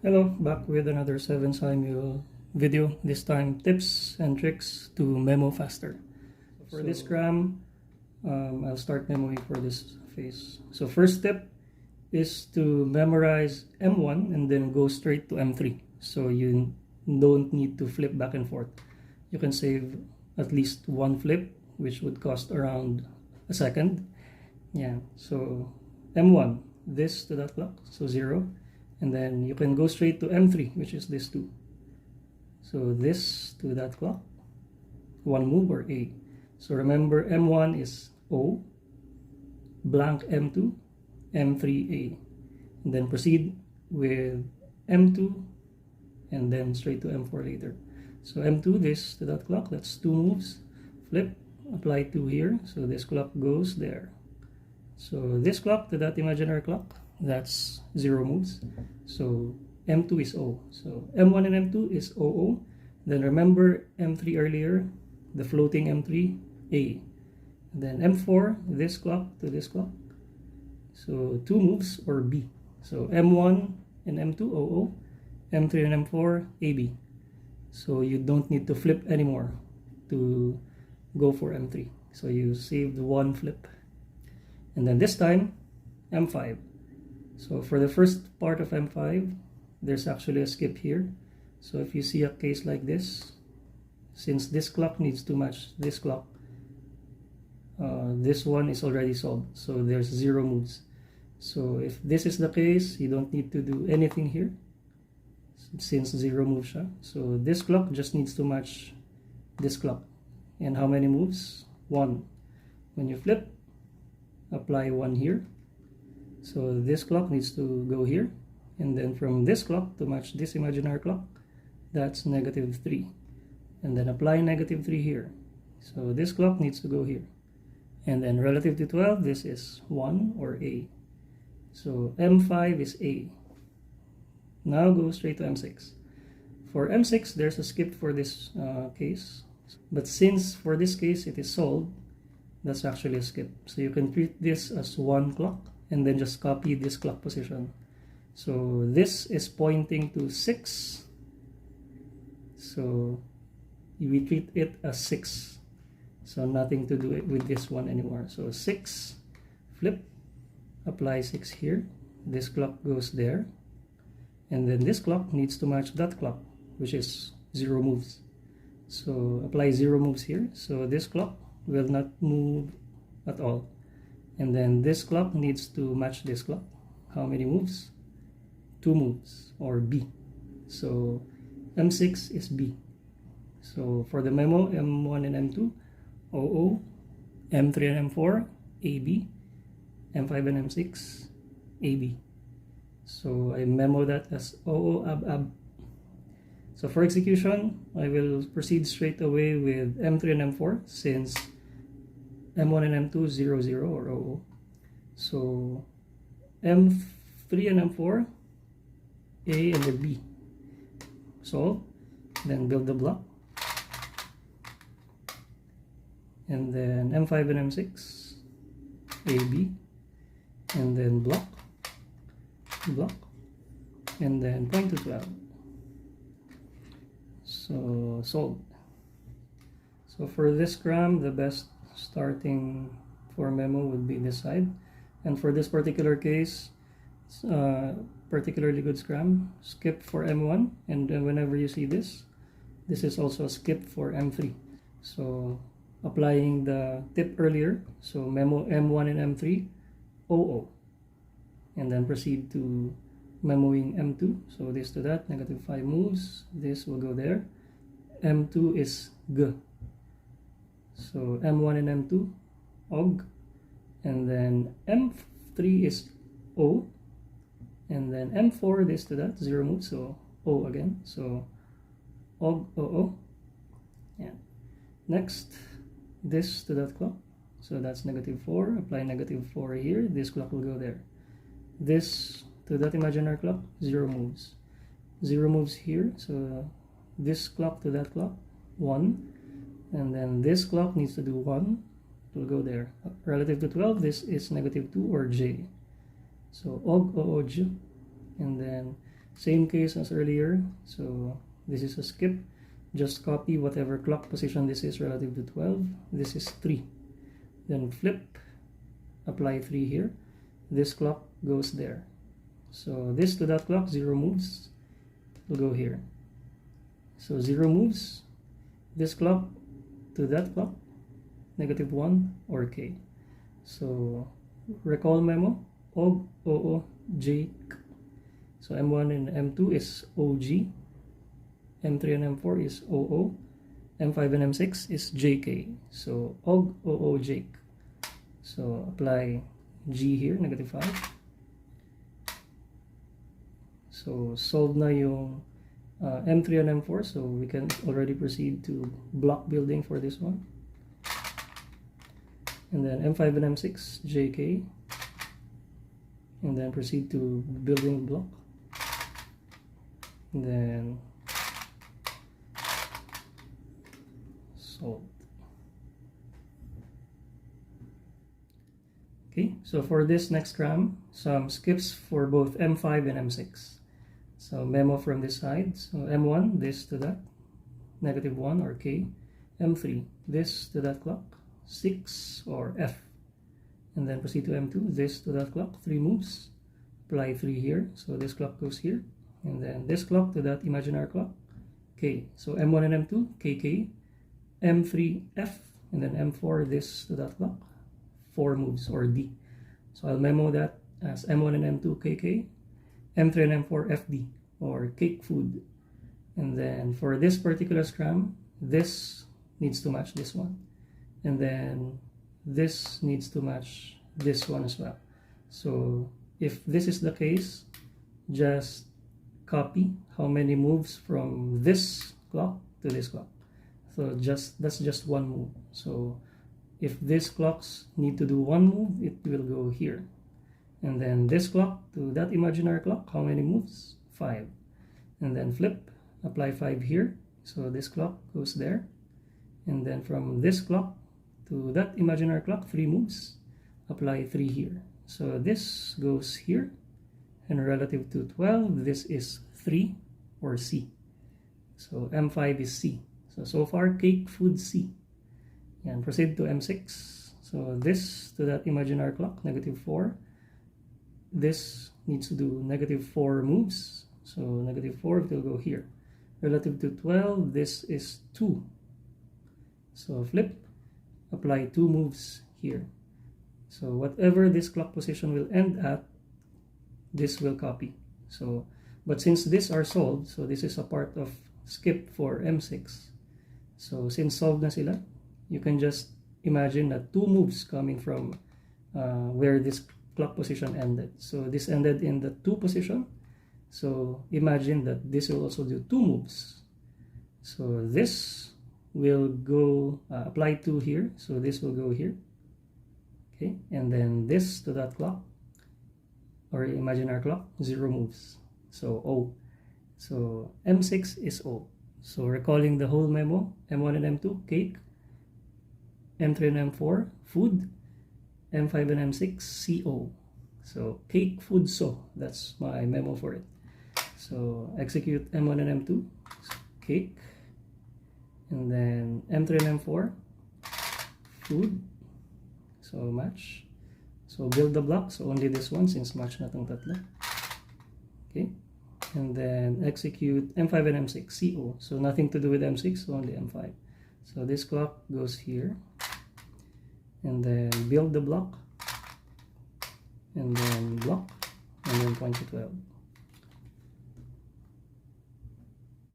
Hello, back with another 7 Simul video, this time tips and tricks to memo faster. For this Scram, I'll start memoing for this phase. So first step is to memorize M1 and then go straight to M3. So you don't need to flip back and forth. You can save at least one flip, which would cost around a second. Yeah, so M1, this to that clock, so 0. And then you can go straight to M3, which is this 2. So this to that clock, one move or A. So remember M1 is O, blank M2, M3A. And then proceed with M2 and then straight to M4 later. So M2, this to that clock, that's 2 moves. Flip, apply 2 here. So this clock goes there. So this clock to that imaginary clock, that's 0 moves. So M2 is O. So M1 and M2 is OO. Then remember M3 earlier, the floating M3, A. And then M4, this clock to this clock. So 2 moves or B. So M1 and M2, OO. M3 and M4, AB. So you don't need to flip anymore to go for M3. So you saved one flip. And then this time, M5. So for the first part of M5, there's actually a skip here. So if you see a case like this, since this clock needs to match this clock, this one is already solved. So there's 0 moves. So if this is the case, you don't need to do anything here, since 0 moves siya. So this clock just needs to match this clock. And how many moves? 1. When you flip, apply 1 here. So this clock needs to go here, and then from this clock to match this imaginary clock, that's -3, and then apply -3 here. So this clock needs to go here, and then relative to 12, this is 1 or A. So M5 is A. Now go straight to M6. For M6, there's a skip for this case, but since for this case it is solved, that's actually a skip. So you can treat this as 1 clock and then just copy this clock position. So this is pointing to 6. So we treat it as 6. So nothing to do with this one anymore. So 6, flip, apply 6 here. This clock goes there. And then this clock needs to match that clock, which is 0 moves. So apply 0 moves here. So this clock will not move at all. And then this clock needs to match this clock. How many moves? 2 moves or B. So M6 is B. So for the memo, M1 and M2, OO, M3 and M4, AB, M5 and M6, AB. So I memo that as OO, AB. So for execution, I will proceed straight away with M3 and M4 since M1 and M2 0, 0 or OO. So M3 and M4, A and the B. Solve, then build the block. And then M5 and M6, AB, and then block, and then point to 12. So solved. So for this Scram, the best starting for memo would be this side, and for this particular case, particularly good Scram, skip for M1, and whenever you see this is also a skip for M3. So applying the tip earlier, so memo M1 and M3, OO, and then proceed to memoing M2. So this to that, -5 moves, this will go there. M2 is G. So M1 and M2, OG, and then M3 is O, and then M4, this to that, 0 moves, so O again, so OG, OO. Yeah. Next, this to that clock, so that's -4, apply -4 here, this clock will go there. This to that imaginary clock, 0 moves. 0 moves here, so this clock to that clock, 1. And then this clock needs to do 1, it will go there. Relative to 12, this is -2 or J. So OG, OO, J. And then same case as earlier. So this is a skip. Just copy whatever clock position this is relative to 12. This is 3. Then flip, apply 3 here. This clock goes there. So this to that clock, 0 moves, will go here. So 0 moves, this clock to that clock, -1 or K. So recall memo, OG, OO, J. So M1 and M2 is OG, M3 and M4 is OO, M5 and M6 is JK. So OG, OO, J. So apply G here, -5. So solve na yung M3 and M4, so we can already proceed to block building for this one. And then M5 and M6, JK. And then proceed to building block. And then solve. Okay, so for this next Scram, some skips for both M5 and M6. So memo from this side. So M1, this to that, -1 or K. M3, this to that clock, 6 or F. And then proceed to M2, this to that clock, 3 moves. Apply 3 here, so this clock goes here. And then this clock to that imaginary clock, K. So M1 and M2, KK. M3, F. And then M4, this to that clock, 4 moves or D. So I'll memo that as M1 and M2, KK. M3 and M4 FD or cake food. And then for this particular Scram, this needs to match this one. And then this needs to match this one as well. So if this is the case, just copy how many moves from this clock to this clock. So that's just one move. So if these clocks need to do one move, it will go here. And then this clock to that imaginary clock, how many moves? 5. And then flip, apply 5 here. So this clock goes there. And then from this clock to that imaginary clock, 3 moves. Apply 3 here. So this goes here. And relative to 12, this is 3 or C. So M5 is C. So far, cake, food, C. And proceed to M6. So this to that imaginary clock, -4. This needs to do -4 moves. So -4 will go here. Relative to 12, this is 2. So flip, apply 2 moves here. So whatever this clock position will end at, this will copy. So, but since these are solved, so this is a part of skip for M6. So since solved na sila, you can just imagine that 2 moves coming from where this clock position ended. So this ended in the 2 position. So imagine that this will also do 2 moves. So this will go, apply 2 here. So this will go here. Okay, and then this to that clock, or imaginary clock, 0 moves. So O. So M6 is O. So recalling the whole memo, M1 and M2, cake. M3 and M4, food. M5 and M6, CO. So cake, food, so. That's my memo for it. So execute M1 and M2, cake. And then M3 and M4, food. So match. So build the block. So only this one since match na tong tatlo. Okay. And then execute M5 and M6, CO. So nothing to do with M6, only M5. So this clock goes here. And then build the block. And then block. And then point to 12.